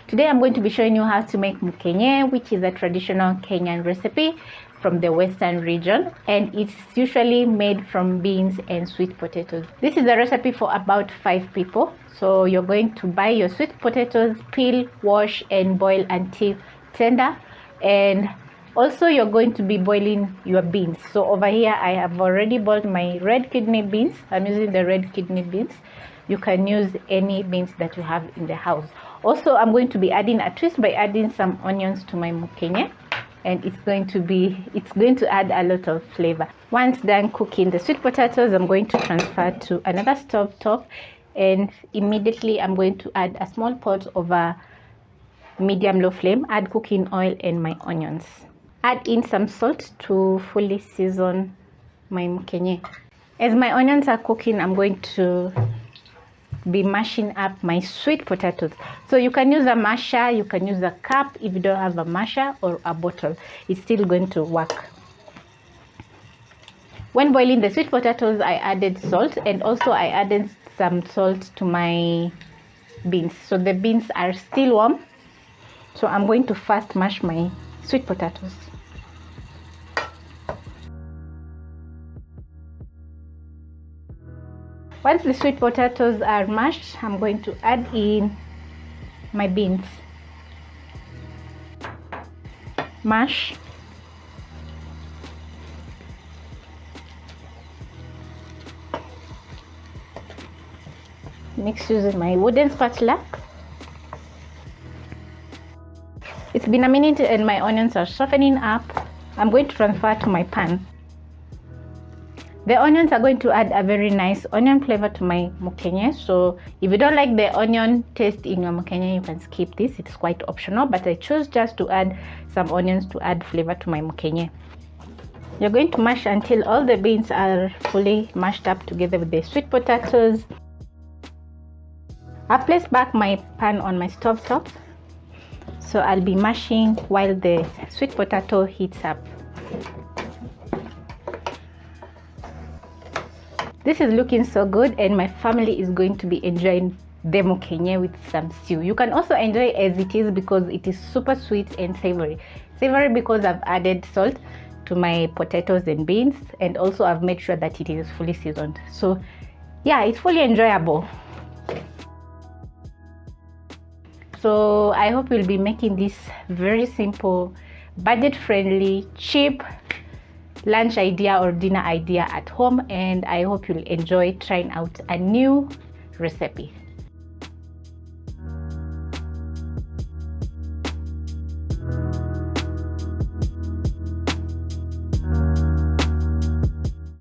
Today I'm going to be showing you how to make Mkenye, which is a traditional Kenyan recipe from the western region, and it's usually made from beans and sweet potatoes. This is a recipe for about 5 people. So you're going to buy your sweet potatoes, peel, wash and boil until tender, and also you're going to be boiling your beans. So over here I have already boiled my red kidney beans. I'm using the red kidney beans. You can use any beans that you have in the house. Also, I'm going to be adding a twist by adding some onions to my Mkenye, and it's going to add a lot of flavor. Once done cooking the sweet potatoes, I'm going to transfer to another stove top, and immediately I'm going to add a small pot over medium low flame, add cooking oil and my onions. Add in some salt to fully season my Mkenye. As my onions are cooking, I'm going to be mashing up my sweet potatoes. So you can use a masher, you can use a cup if you don't have a masher, or a bottle. It's still going to work. When boiling the sweet potatoes, I added salt, and also I added some salt to my beans. So the beans are still warm. So I'm going to first mash my sweet potatoes. Once the sweet potatoes are mashed, I'm going to add in my beans. Mash. Mix using my wooden spatula. It's been a minute and my onions are softening up. I'm going to transfer to my pan. The onions are going to add a very nice onion flavor to my Mkenye. So if you don't like the onion taste in your Mkenye, you can skip this. It's quite optional, but I chose just to add some onions to add flavor to my Mkenye. You're going to mash until all the beans are fully mashed up together with the sweet potatoes. I've placed back my pan on my stove top, so I'll be mashing while the sweet potato heats up. This is looking so good, and my family is going to be enjoying the Mkenye with some stew. You can also enjoy it as it is because it is super sweet and savory. Savory because I've added salt to my potatoes and beans, and also I've made sure that it is fully seasoned. So yeah, it's fully enjoyable. So I hope you'll be making this very simple, budget friendly, cheap lunch idea or dinner idea at home, and I hope you'll enjoy trying out a new recipe.